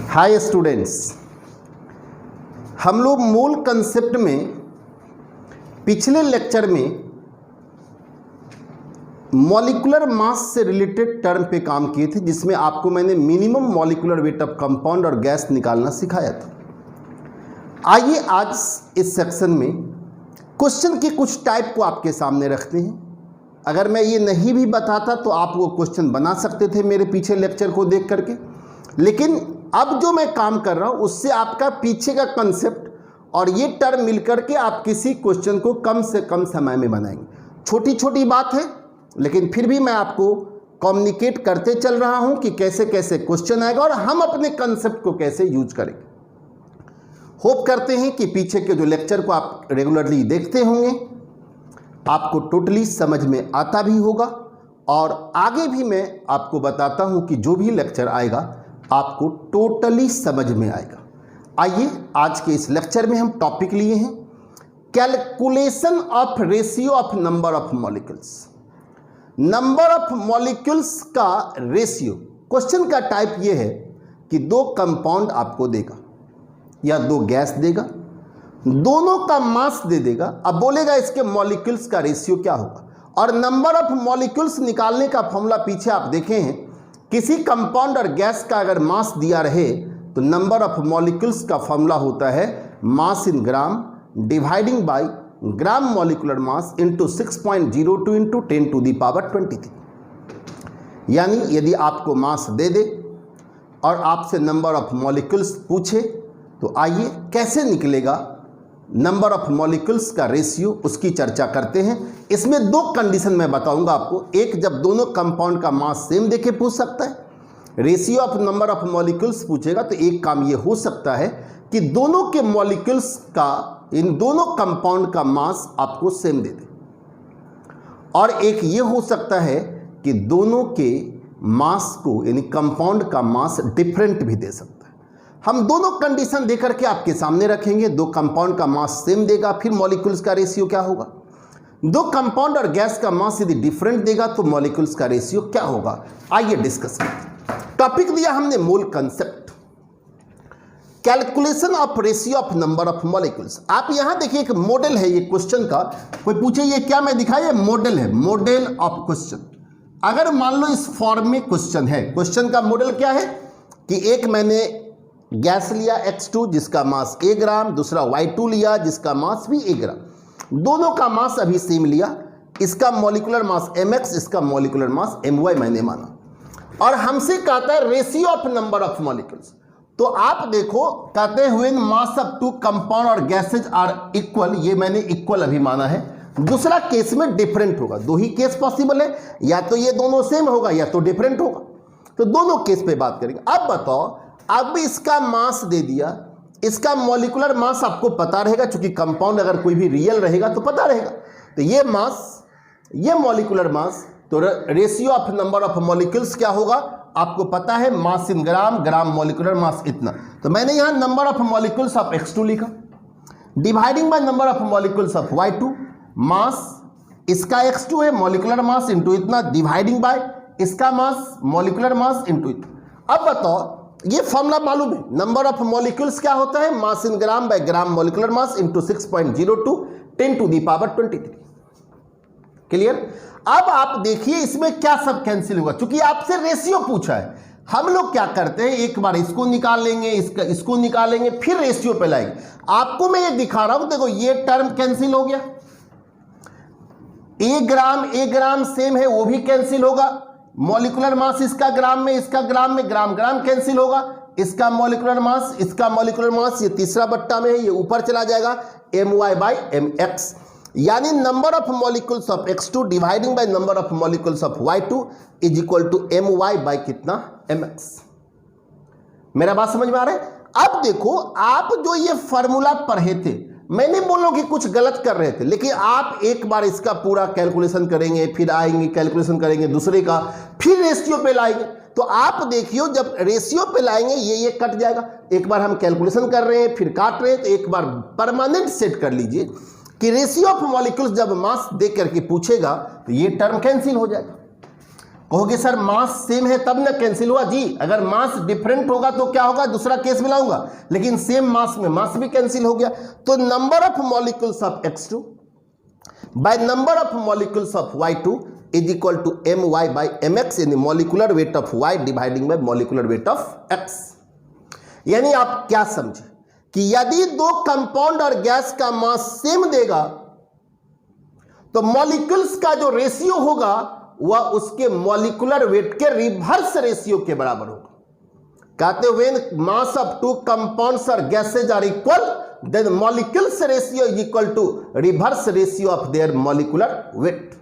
Hi students, हम लोग मूल कंसेप्ट में पिछले लेक्चर में मॉलिक्यूलर मास से रिलेटेड टर्म पे काम किए थे, जिसमें आपको मैंने minimum molecular weight of compound और गैस निकालना सिखाया था। आइए आज इस सेक्शन में क्वेश्चन के कुछ टाइप को आपके सामने रखते हैं। अगर मैं ये नहीं भी बताता तो आप वो क्वेश्चन बना सकते थे मेरे पीछे लेक्चर को देख करके, लेकिन अब जो मैं काम कर रहा हूँ उससे आपका पीछे का कंसेप्ट और ये टर्म मिलकर के आप किसी क्वेश्चन को कम से कम समय में बनाएंगे। छोटी छोटी बात है, लेकिन फिर भी मैं आपको कम्युनिकेट करते चल रहा हूँ कि कैसे कैसे क्वेश्चन आएगा और हम अपने कंसेप्ट को कैसे यूज करेंगे। होप करते हैं कि पीछे के जो लेक्चर को आप रेगुलरली देखते होंगे आपको टोटली समझ में आता भी होगा, और आगे भी मैं आपको बताता हूँ कि जो भी लेक्चर आएगा आपको टोटली समझ में आएगा। आइए आज के इस लेक्चर में हम टॉपिक लिए हैं calculation of ratio of number of molecules. Number of molecules का रेशियो। क्वेश्चन का टाइप ये है कि दो कंपाउंड आपको देगा या दो गैस देगा, दोनों का मास दे देगा। अब बोलेगा इसके मॉलिक्यूल्स का रेशियो क्या होगा, और नंबर ऑफ मॉलिक्यूल्स निकालने का फॉर्मूला पीछे आप देखे हैं। किसी कंपाउंड और गैस का अगर मास दिया रहे तो नंबर ऑफ मॉलिक्यूल्स का फॉर्मूला होता है mass in gram dividing by gram molecular mass into 6.02 into 10 to the power 23। यानी यदि आपको मास दे दे और आपसे नंबर ऑफ मॉलिक्यूल्स पूछे तो आइए कैसे निकलेगा नंबर ऑफ मॉलिक्यूल्स का रेशियो, उसकी चर्चा करते हैं। इसमें दो कंडीशन मैं बताऊंगा आपको। एक, जब दोनों कंपाउंड का मास सेम देके पूछ सकता है, ratio of number of molecules पूछेगा तो एक काम ये हो सकता है कि दोनों के मॉलिक्यूल्स का, इन दोनों कंपाउंड का मास आपको सेम दे दे, और एक ये हो सकता है कि दोनों के मास को, यानी कंपाउंड का मास डिफरेंट भी दे सकता है। हम दोनों कंडीशन देकर के आपके सामने रखेंगे। दो कंपाउंड का मास सेम देगा, फिर मॉलिक्यूल्स का रेशियो क्या होगा। दो कंपाउंड और गैस का मास यदि डिफरेंट देगा तो मॉलिक्यूल्स का रेशियो क्या होगा। आइए डिस्कस करते हैं। टॉपिक दिया हमने मूल concept calculation of ratio of number of molecules. आप यहां देखिए एक मॉडल है ये क्वेश्चन का। कोई पूछे ये क्या मैं दिखाया, ये मॉडल है, मॉडल ऑफ क्वेश्चन। अगर मान लो इस फॉर्म में क्वेश्चन है, क्वेश्चन का मॉडल क्या है कि एक मैंने गैस लिया X2 जिसका मास A ग्राम, दूसरा Y2 लिया जिसका मास भी A ग्राम, दोनों का मास अभी सेम लिया। इसका मॉलिक्यूलर मास mx, इसका मॉलिक्यूलर मास my मैंने माना, और हमसे कहता है ratio of number of molecules. तो आप देखो कहते हुए मास ऑफ टू कंपाउंड और गैसेज आर इक्वल, ये मैंने इक्वल अभी माना है। दूसरा केस में डिफरेंट होगा, दो ही केस पॉसिबल है, या तो ये दोनों सेम होगा या तो डिफरेंट होगा। तो दोनों केस पे बात करेंगे। अब बताओ, अब इसका मास दे दिया, इसका मॉलिक्यूलर मास आपको पता रहेगा, क्योंकि कंपाउंड अगर कोई भी रियल रहेगा तो पता रहेगा। तो ये मास, ये मॉलिक्यूलर मास, तो ratio of number of molecules क्या होगा आपको पता है, mass in gram, gram molecular मास इतना। तो मैंने यहां number of molecules of X2 लिखा, dividing by number of molecules of Y2। मास इसका X2 है, मॉलिक्यूलर मास इंटू इतना, डिवाइडिंग बाय इसका मास, मॉलिक्यूलर मास इंटू इतना। अब बताओ, ये फॉर्मूला मालूम है, नंबर ऑफ मॉलिक्यूल्स क्या होता है, mass in gram by gram molecular mass into 6.02 10 to the power 23। Clear. अब आप देखिए इसमें क्या सब कैंसिल होगा, क्योंकि आपसे रेशियो पूछा है। हम लोग क्या करते हैं, एक बार इसको निकाल लेंगे, इसको निकालेंगे, फिर रेशियो पे लाएंगे। आपको मैं ये दिखा रहा हूं, देखो ये टर्म कैंसिल हो गया, ए ग्राम सेम है, वो भी कैंसिल होगा। मॉलिक्यूलर मास इसका ग्राम में, इसका ग्राम में, ग्राम ग्राम कैंसिल होगा। इसका मॉलिक्यूलर मास, इसका मॉलिक्यूलर मास, ये तीसरा बट्टा में है, ये ऊपर चला जाएगा, my बाई mx। यानी number of molecules of X2 dividing by number of molecules of Y2 is equal to my by कितना, mx। मेरा बात समझ में आ रहा है। अब देखो, आप जो ये फॉर्मूला पढ़े थे, मैंने बोलो कि कुछ गलत कर रहे थे, लेकिन आप एक बार इसका पूरा कैलकुलेशन करेंगे, फिर आएंगे कैलकुलेशन करेंगे दूसरे का, फिर रेशियो पे लाएंगे। तो आप देखियो जब रेशियो पे लाएंगे ये कट जाएगा। एक बार हम कैलकुलेशन कर रहे हैं फिर काट रहे हैं, तो एक बार परमानेंट सेट कर लीजिए कि रेशियो ऑफ मॉलिक्यूल्स जब मास दे करके पूछेगा तो ये टर्म कैंसिल हो जाएगा। कहोगे सर मास सेम है तब ना कैंसिल हुआ। जी, अगर मास डिफरेंट होगा तो क्या होगा, दूसरा केस मिलाऊंगा, लेकिन सेम मास में मास भी कैंसिल हो गया। तो number of molecules of X2 by number of molecules of Y2 is equal to My by Mx in molecular weight of Y dividing by molecular weight of X। यानी आप क्या समझे कि यदि दो कंपाउंड और गैस का मास सेम देगा तो मॉलिक्यूल्स का जो रेशियो होगा वह उसके मॉलिकुलर वेट के रिवर्स रेशियो के बराबर होगा। कहते हैं when mass of two compounds और gases are equal then molecules ratio is equal to reverse ratio of their molecular weight.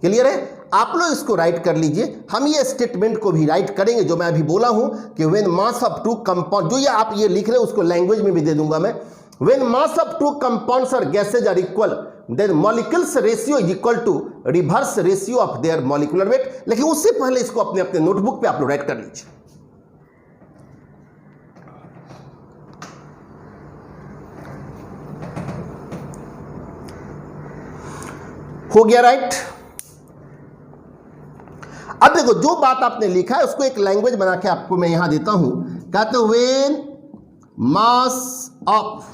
Clear है? आप लोग इसको राइट कर लीजिए, हम ये स्टेटमेंट को भी राइट करेंगे जो मैं अभी बोला हूं कि when mass of two compound, जो ये आप ये लिख रहे हैं उसको लैंग्वेज में भी दे दूंगा मैं। When mass of two compounds और gases are equal then molecules ratio is equal to reverse ratio of their molecular weight. लेकिन उससे पहले इसको अपने अपने नोटबुक पे आप लोग राइट कर लीजिए। हो गया राइट? अब देखो जो बात आपने लिखा है उसको एक लैंग्वेज बना के आपको मैं यहां देता हूं। कहते हैं when mass of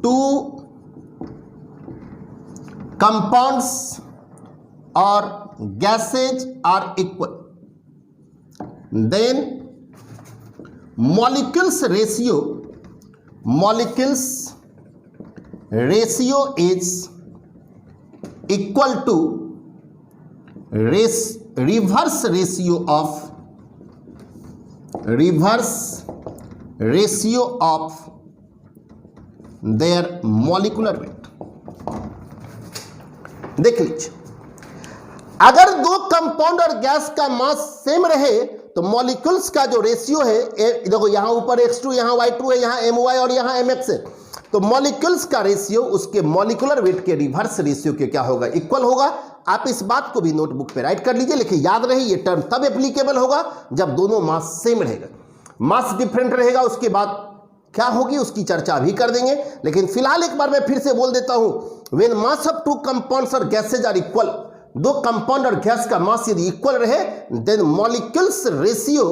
two compounds और gases are equal then molecules ratio is equal to reverse ratio of their molecular weight. देख लीजिए, अगर दो कंपाउंड और गैस का मास सेम रहे तो मॉलिक्यूल्स का जो रेशियो है, देखो यहां ऊपर X2 यहां Y2 है, यहां My और यहां Mx है, तो मॉलिक्यूल्स का रेशियो उसके मॉलिकुलर वेट के रिवर्स रेशियो के क्या होगा, इक्वल होगा। आप इस बात को भी नोटबुक पे राइट कर लीजिए। लेकिन याद रहे ये टर्म तब एप्लीकेबल होगा जब दोनों मास सेम रहेगा। मास डिफरेंट रहेगा उसके बाद क्या होगी उसकी चर्चा भी कर देंगे। लेकिन फिलहाल एक बार मैं फिर से बोल देता हूं, when mass of two compounds और गैसेज आर इक्वल, दो कंपाउंड और गैस का मास यदि इक्वल रहे then molecules ratio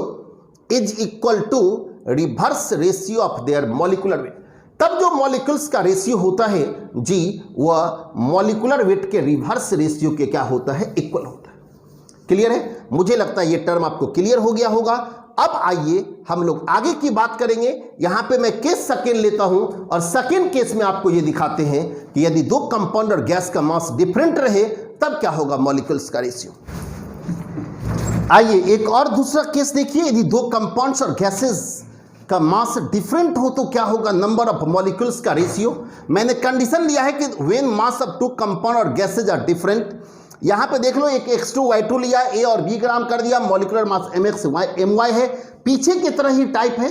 is equal to reverse ratio of their molecular weight. तब जो मॉलिक्यूल्स का रेशियो होता है जी वह मॉलिकुलर वेट के रिवर्स रेशियो के क्या होता है, इक्वल होता है। क्लियर है? मुझे लगता है ये टर्म आपको क्लियर हो गया होगा। अब आइए हम लोग आगे की बात करेंगे। यहां पे मैं केस सेकेंड लेता हूं और सेकेंड केस में आपको ये दिखाते हैं कि यदि दो कंपाउंड और गैस का मास डिफरेंट रहे तब क्या होगा मॉलिक्यूल्स का रेशियो। आइए एक और दूसरा केस देखिए। यदि दो कंपाउंड्स और गैसेस का मास डिफरेंट हो तो क्या होगा, नंबर ऑफ मॉलिक्यूल्स का रेशियो। मैंने कंडीशन लिया है कि when mass of two compound और गैसेज आर डिफरेंट। यहां पे देख लो एक X2 Y2 लिया, A और B ग्राम कर दिया, मॉलिकुलर मास Mx My है, पीछे की तरह ही टाइप है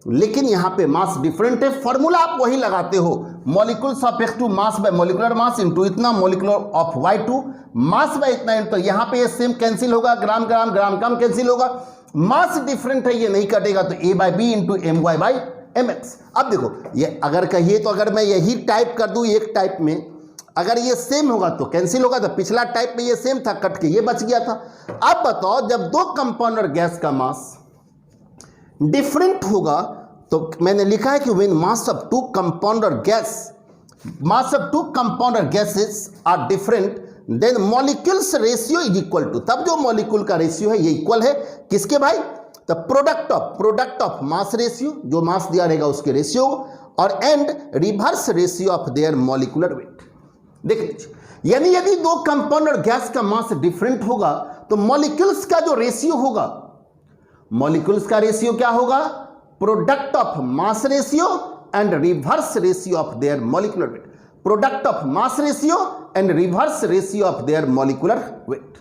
लेकिन यहां पे मास डिफरेंट है। फॉर्मूला आप वही लगाते हो, molecules of X2 mass by molecular mass into इतना, molecular of Y2 mass by इतना, तो यहां पे ये सेम कैंसिल होगा, ग्राम ग्राम ग्राम ग्राम कैंसिल होगा। मास डिफरेंट है ये नहीं कटेगा तो A बाय B into My by Mx। अब देखो ये अगर कहिए तो अगर मैं यही टाइप कर दूं एक टाइप में, अगर ये सेम होगा तो कैंसिल होगा, तो पिछला टाइप में ये सेम था कट के ये बच गया था। अब बताओ जब दो कंपाउंड और गैस का मास डिफरेंट होगा तो मैंने लिखा है कि when mass of two compound और gases are different then molecules ratio is equal to, तब जो मॉलिक्यूल का रेशियो है ये इक्वल है किसके भाई, तो प्रोडक्ट ऑफ मास रेशियो, जो मास दिया रहेगा उसके रेशियो, और and reverse ratio of their molecular weight. देख लीजिए, यानी यदि दो कंपाउंड और गैस का मास डिफरेंट होगा तो मॉलिक्यूल्स का जो रेशियो होगा, मॉलिक्यूल्स का रेशियो क्या होगा, product of mass ratio and reverse ratio of their molecular wait. Product of mass ratio and reverse ratio of their molecular wait.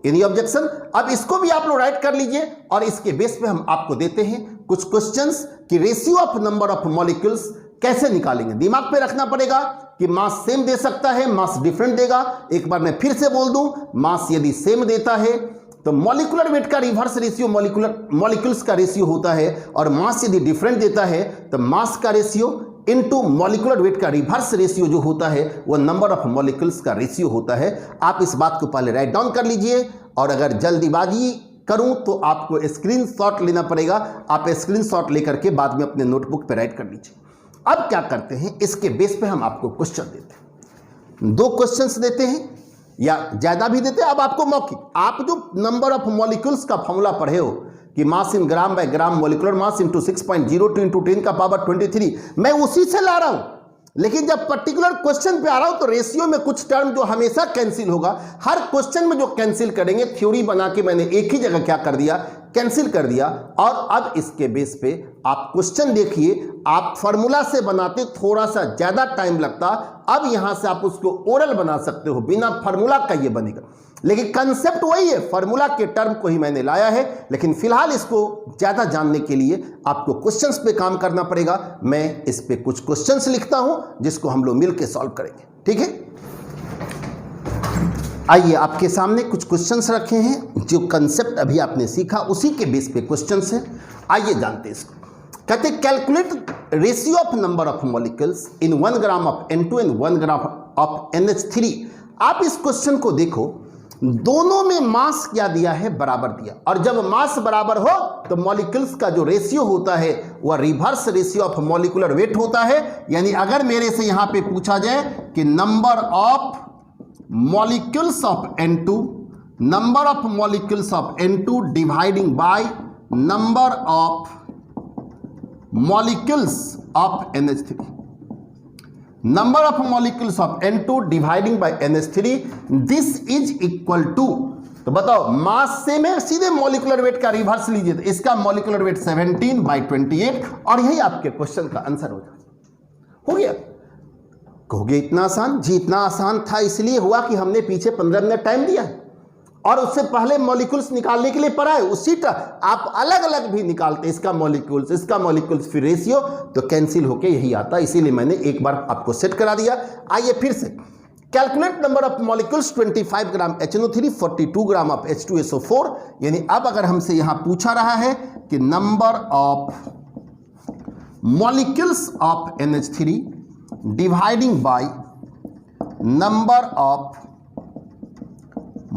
Any objection? अब इसको भी आप लोग राइट कर लीजिए और इसके बेस पे हम आपको देते हैं कुछ क्वेश्चंस कि ratio of number of molecules कैसे निकालेंगे। दिमाग पे रखना पड़ेगा कि मास सेम दे सकता है, मास डिफरेंट देगा। एक बार मैं फिर से बोल दूं, मास यदि सेम देता है तो मॉलिकुलर वेट का रिवर्स रेशियो मॉलिक्यूल्स का रेशियो होता है, और मास यदि डिफरेंट देता है तो मास का रेशियो इनटू मॉलिक्यूलर वेट का रिवर्स रेशियो जो होता है वो नंबर ऑफ मॉलिक्यूल्स का रेशियो होता है। आप इस बात को पहले राइट डाउन कर लीजिए, और अगर जल्दीबाजी करूं तो आपको स्क्रीनशॉट लेना पड़ेगा। आप स्क्रीनशॉट लेकर के बाद में अपने नोटबुक पे राइट कर लीजिए। अब क्या करते हैं, इसके बेस पे हम आपको क्वेश्चन देते हैं, 2 क्वेश्चंस देते हैं या ज़्यादा भी देते हैं। अब आपको मौखिक, आप जो नंबर ऑफ मॉलिक्यूल्स का फॉर्मूला पढ़े हो कि mass in gram by gram molecular mass into 6.02 into 10 का पावर 23, मैं उसी से ला रहा हूं। लेकिन जब पर्टिकुलर क्वेश्चन पे आ रहा हूं तो रेशियो में कुछ टर्म जो हमेशा कैंसिल होगा, हर क्वेश्चन में जो कैंसिल करेंगे, थ्योरी बना के मैंने एक ही जगह क्या कर दिया, कैंसिल कर दिया। और अब इसके बेस पे आप क्वेश्चन देखिए, आप फॉर्मूला से बनाते थोड़ा सा ज्यादा टाइम लगता, अब यहां से आप उसको ओरल बना सकते हो, बिना फॉर्मूला का ये बनेगा। लेकिन कंसेप्ट वही है, फॉर्मूला के टर्म को ही मैंने लाया है। लेकिन फिलहाल इसको ज्यादा जानने के लिए आपको क्वेश्चंस पे काम करना पड़ेगा। मैं इस पे कुछ क्वेश्चंस लिखता हूं जिसको हम लोग मिलकर सॉल्व करेंगे, ठीक है। आइए, आपके सामने कुछ क्वेश्चंस रखे हैं, जो कंसेप्ट अभी आपने सीखा उसी के बेस पे क्वेश्चंस हैं। आइए जानते हैं इसको। कहते हैं calculate ratio of number of molecules in 1 gram of N2 and 1 gram of NH3। आप इस क्वेश्चन को देखो, दोनों में मास क्या दिया है, बराबर दिया। और जब मास बराबर हो तो मॉलिक्यूल्स का जो रेशियो होता है वह reverse ratio of molecular weight होता है। यानी अगर मेरे से यहां पे पूछा जाए कि number of molecules of N2, number of molecules of N2 dividing by number of molecules of NH3, number of molecules of N2 dividing by NH3, this is equal to, तो बताओ मास से मैं सीधे मॉलिक्यूलर वेट का reverse लीजिए तो इसका molecular weight 17/28, और यही आपके क्वेश्चन का आंसर हो जाए। हो गया? कहोगे इतना आसान? जी इतना आसान था इसलिए हुआ कि हमने पीछे 15 मिनट टाइम दिया है, और उससे पहले मॉलिक्यूल्स निकालने के लिए पढ़ा है। उसी तरह आप अलग अलग भी निकालते, इसका मॉलिक्यूल्स फिर रेशियो, तो कैंसिल होके यही आता। इसीलिए मैंने एक बार आपको सेट करा दिया। आइए फिर से calculate number of molecules 25 gram HNO3, 42 gram of H2SO4। यानी अब अगर हमसे यहां पूछा रहा है कि number of molecules of NH3 dividing by number of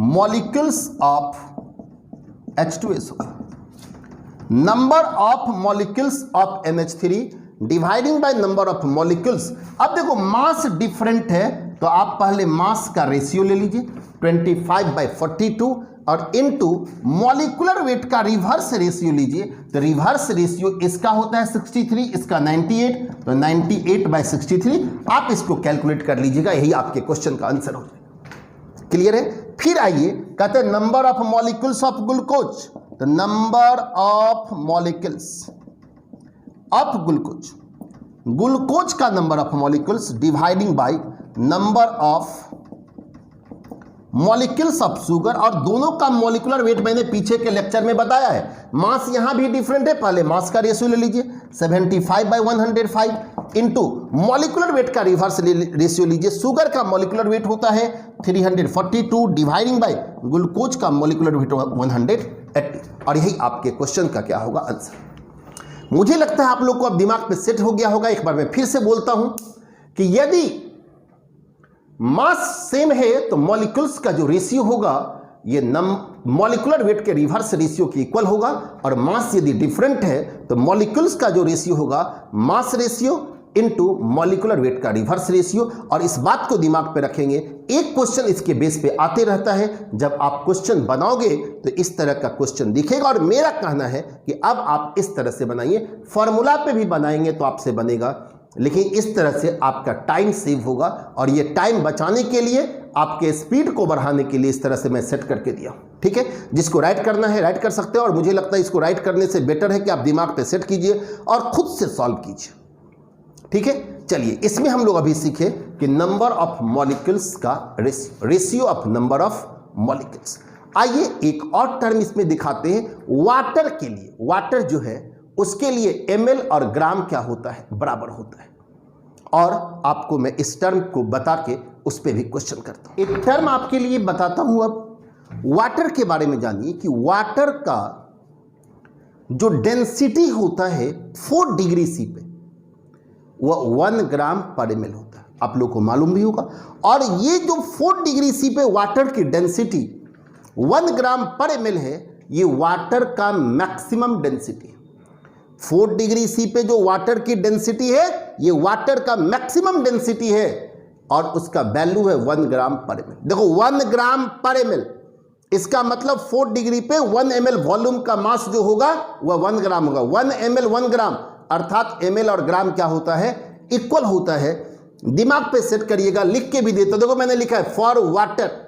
molecules of H2SO, number of molecules of NH3 dividing by number of molecules. अब देखो मास डिफरेंट है तो आप पहले मास का रेशियो ले लीजिए 25/42 और इनटू मॉलिक्यूलर वेट का रिवर्स रेशियो लीजिए। तो रिवर्स रेशियो इसका होता है 63, इसका 98, तो 98/63। आप इसको कैलकुलेट कर लीजिएगा, यही आपके क्वेश्चन का आंसर हो जाएगा। क्लियर है? फिर आइए, कहते हैं number of molecules of glucose, तो number of molecules of glucose का number of molecules dividing by number of molecules of sugar. और दोनों का मॉलिक्यूलर वेट मैंने पीछे के लेक्चर में बताया है। मास यहां भी डिफरेंट है, पहले मास का रेशियो ले लीजिए 75/105 इनटू मॉलिक्यूलर वेट का रिवर्स रेशियो लीजिए। शुगर का मॉलिक्यूलर वेट होता है 342 डिवाइडिंग बाय ग्लूकोज का मॉलिक्यूलर वेट 180, और यही आपके क्वेश्चन का क्या होगा, आंसर। मुझे लगता है आप लोग को अब दिमाग पे सेट हो गया होगा। एक बार मैं फिर से बोलता हूं कि यदि मास सेम है तो मॉलिक्यूल्स का जो रेशियो होगा ये मॉलिक्यूलर वेट के रिवर्स रेशियो के इक्वल होगा, और मास यदि डिफरेंट है तो मॉलिक्यूल्स का जो रेशियो होगा mass ratio into molecular weight का रिवर्स रेशियो। और इस बात को दिमाग पे रखेंगे, एक क्वेश्चन इसके बेस पे आते रहता है। जब आप क्वेश्चन बनाओगे तो इस तरह का क्वेश्चन दिखेगा, और मेरा कहना है कि अब आप इस तरह से बनाइए। फॉर्मूला पे भी बनाएंगे तो आपसे बनेगा, लेकिन इस तरह से आपका टाइम सेव होगा। और ये टाइम बचाने के लिए, आपके स्पीड को बढ़ाने के लिए इस तरह से मैं सेट करके दिया, ठीक है। जिसको राइट करना है राइट कर सकते हैं, और मुझे लगता है इसको राइट करने से बेटर है कि आप दिमाग पे सेट कीजिए और खुद से सॉल्व कीजिए, ठीक है। चलिए, इसमें हम लोग अभी सीखे कि नंबर ऑफ मॉलिक्यूल्स का ratio of number of molecules. आइए एक और टर्म इसमें दिखाते हैं। वाटर के लिए, वाटर जो है उसके लिए ml और ग्राम क्या होता है, बराबर होता है। और आपको मैं इस टर्म को बता के उस पर भी क्वेश्चन करता हूं। एक टर्म आपके लिए बताता हूं। अब वाटर के बारे में जानिए कि वाटर का जो डेंसिटी होता है 4 डिग्री सी पे, वह 1 ग्राम पर एम एल होता है, आप लोग को मालूम भी होगा। और ये जो 4 डिग्री सी पे वाटर की डेंसिटी 1 ग्राम पर एम एल है, ये वाटर का मैक्सिमम डेंसिटी है। 4 डिग्री सी पे जो वाटर की डेंसिटी है, ये वाटर का मैक्सिमम डेंसिटी है और उसका वैल्यू है 1 ग्राम पर एम एल। देखो 1 ग्राम पर एम एल, इसका मतलब 4 डिग्री पे 1 ml वॉल्यूम का मास जो होगा वह 1 ग्राम होगा। 1 ml 1 ग्राम, अर्थात ml और ग्राम क्या होता है, इक्वल होता है। दिमाग पे सेट करिएगा, लिख के भी देता। देखो मैंने लिखा है for water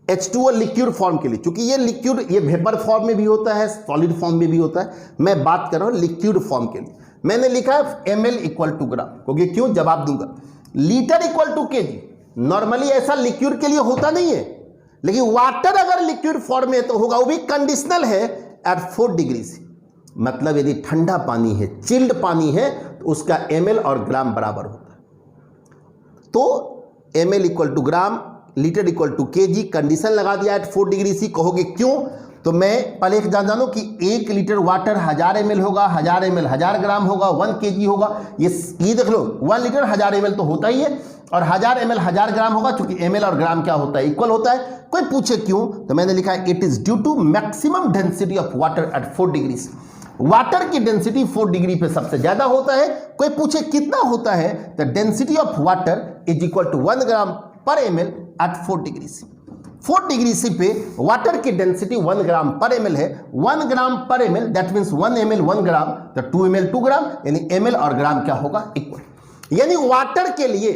H2O liquid form के लिए, क्योंकि ये लिक्विड ये वेपर फॉर्म में भी होता है, सॉलिड फॉर्म में भी होता है, मैं बात कर रहा हूं लिक्विड फॉर्म के लिए। मैंने लिखा है ml इक्वल टू ग्राम, क्योंकि क्यों जवाब दूंगा। Litre equal to KG, normally ऐसा लिक्विड के लिए होता नहीं है, लेकिन वाटर अगर लिक्विड फॉर्म में तो होगा, वो भी कंडीशनल है एट 4 डिग्री से। मतलब यदि ठंडा पानी है, चिल्ड पानी है, तो उसका ml और ग्राम बराबर होता है। तो ml equal to gram, litre equal to KG, condition लगा दिया एट 4 डिग्री सी। कहोगे क्यों, तो मैं पहले एक जानो कि 1 लीटर वाटर 1000 ml होगा, 1000 ml 1000 ग्राम होगा, 1 kg होगा। ये देख लो 1 लीटर 1000 ml तो होता ही है, और 1000 ml 1000 ग्राम होगा, क्योंकि ml और ग्राम क्या होता है, इक्वल होता है। कोई पूछे क्यों, तो मैंने लिखा है it is due to maximum density of water at 4 degree. Water की डेंसिटी 4 डिग्री पे सबसे ज्यादा होता है। कोई पूछे कितना होता है, the density of water is equal to 1 gram पर ml at 4 degree C. 4 degree C पे वाटर की डेंसिटी 1 ग्राम पर ml है। 1 ग्राम पर ml दैट मींस 1 ml 1 ग्राम, तो 2 ml 2 ग्राम, यानी ml और ग्राम क्या होगा, इक्वल। यानी वाटर के लिए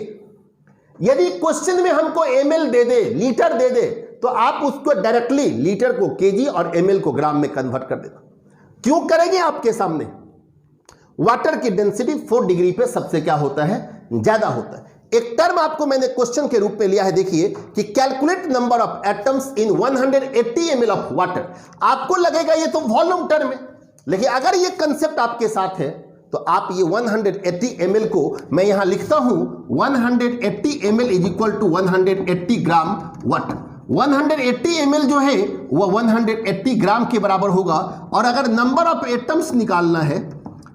यदि क्वेश्चन में हमको ml दे दे, लीटर दे दे, तो आप उसको डायरेक्टली लीटर को केजी और ml को ग्राम में कन्वर्ट कर देना। क्यों करेंगे आपके सामने, वाटर की डेंसिटी 4 डिग्री पे सबसे क्या होता है, ज्यादा होता है। एक टर्म आपको मैंने क्वेश्चन के रूप में लिया है, देखिए कि calculate number of atoms in 180 ml of water. आपको लगेगा ये तो वॉल्यूम टर्म है, लेकिन अगर ये कंसेप्ट आपके साथ है तो आप ये 180 ml को मैं यहां लिखता हूं 180 ml is equal to 180 gram water. 180 ml जो है वह 180 ग्राम के बराबर होगा। और अगर नंबर ऑफ एटम्स निकालना है,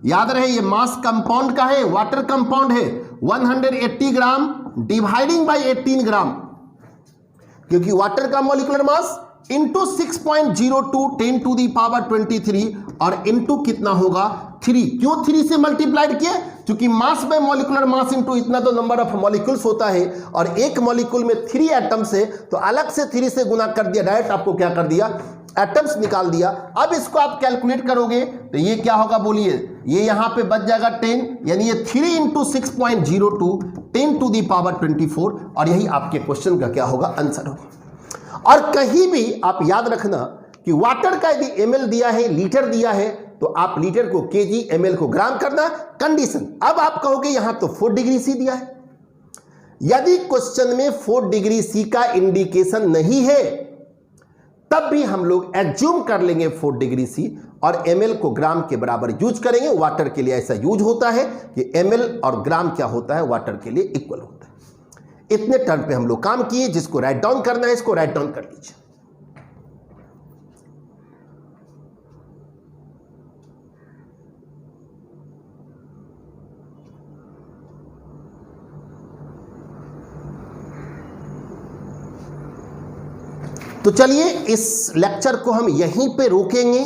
याद रहे ये मास कंपाउंड का है, वाटर कंपाउंड है, 180 ग्राम डिवाइडिंग बाय 18 ग्राम, क्योंकि वाटर का molecular mass into 6.02 10 to the power 23 और इंटू कितना होगा 3। क्यों 3 से मल्टीप्लाइड किया, क्योंकि mass by molecular mass into इतना तो नंबर ऑफ मॉलिक्यूल्स होता है, और एक मॉलिक्यूल में 3 एटम्स है, तो अलग से 3 से गुना कर दिया, डायरेक्ट आपको क्या कर दिया, एटम्स निकाल दिया। अब इसको आप कैलकुलेट करोगे तो ये क्या होगा बोलिए, ये यहां पे बच जाएगा 10, यानी ये 3 इंटू 6.02 10 टू दी पावर 24, और यही आपके क्वेश्चन का क्या होगा, आंसर होगा। और कहीं भी आप याद रखना कि वाटर का यदि ml दिया है, लीटर दिया है, तो आप लीटर को केजी, ml को ग्राम करना, कंडीशन। अब आप कहोगे यहां तो 4 डिग्री सी दिया है। यदि क्वेश्चन में 4 डिग्री सी का इंडिकेशन नहीं है, तब भी हम लोग एज्यूम कर लेंगे 4 डिग्री सी और ml को ग्राम के बराबर यूज करेंगे। वाटर के लिए ऐसा यूज होता है कि ml और ग्राम क्या होता है, वाटर के लिए इक्वल होता है। इतने टर्म पे हम लोग काम किए, जिसको राइट डाउन करना है इसको राइट डाउन कर लीजिए। तो चलिए इस लेक्चर को हम यहीं पे रोकेंगे।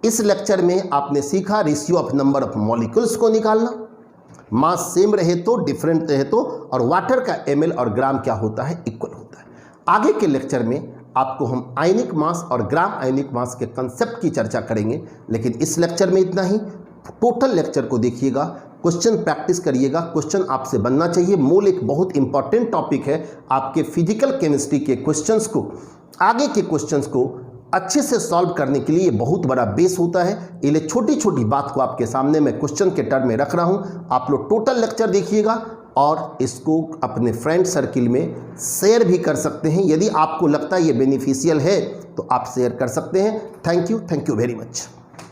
इस लेक्चर में आपने सीखा ratio of number of molecules को निकालना, मास सेम रहे तो, डिफरेंट रहे तो, और वाटर का ml और ग्राम क्या होता है, इक्वल होता है। आगे के लेक्चर में आपको हम आयनिक मास और ग्राम आयनिक मास के कंसेप्ट की चर्चा करेंगे, लेकिन इस लेक्चर में इतना ही। टोटल लेक्चर को देखिएगा, क्वेश्चन प्रैक्टिस करिएगा, क्वेश्चन आपसे बनना चाहिए। मूल एक बहुत इंपॉर्टेंट टॉपिक है, आपके फिजिकल केमिस्ट्री के क्वेश्चंस को, आगे के क्वेश्चंस को अच्छे से सॉल्व करने के लिए ये बहुत बड़ा बेस होता है। इसलिए छोटी छोटी बात को आपके सामने मैं क्वेश्चन के टर्म में रख रहा हूँ। आप लोग टोटल लेक्चर देखिएगा और इसको अपने फ्रेंड सर्किल में शेयर भी कर सकते हैं। यदि आपको लगता है ये बेनिफिशियल है तो आप शेयर कर सकते हैं। Thank you very much.